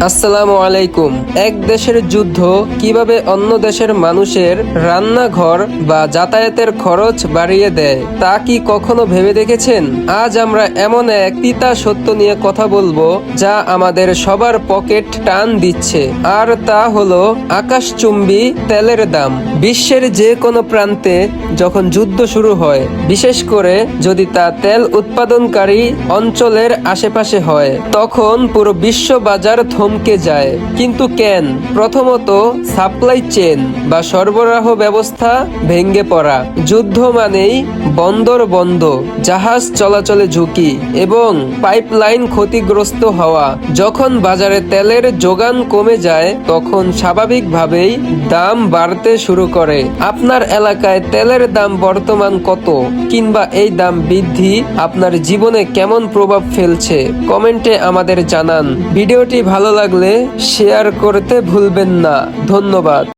আসসালামু আলাইকুম। এক দেশের যুদ্ধ কিভাবে অন্য দেশের মানুষের রান্নাঘর বা যাতায়াতের খরচ বাড়িয়ে দেয় তা কি কখনো ভেবে দেখেছেন? আজ আমরা এমন এক তিতা সত্য নিয়ে কথা বলবো যা আমাদের সবার পকেট টান দিচ্ছে, আর তা হলো আকাশচুম্বী তেলের দাম। বিশ্বের যে কোনো প্রান্তে যখন যুদ্ধ শুরু হয়, বিশেষ করে যদি তা তেল উৎপাদনকারী অঞ্চলের আশেপাশে হয়, তখন পুরো বিশ্ব বাজার থমকে যায়। কিন্তু কেন? প্রথমত, সাপ্লাই চেন বা সরবরাহ ব্যবস্থা ভেঙে পড়া। যুদ্ধ মানেই বন্দর বন্ধ, জাহাজ চলাচলে ঝুঁকি এবং পাইপলাইন ক্ষতিগ্রস্ত হওয়া। যখন বাজারে তেলের যোগান কমে যায়, তখন স্বাভাবিকভাবেই দাম বাড়তে শুরু করে। আপনার এলাকায় তেলের দাম বর্তমান কত, কিংবা এই দাম বৃদ্ধি আপনার জীবনে কেমন প্রভাব ফেলছে, কমেন্টে আমাদের জানান। ভিডিওটি ভালো লাগলে শেয়ার করতে ভুলবেন না। ধন্যবাদ।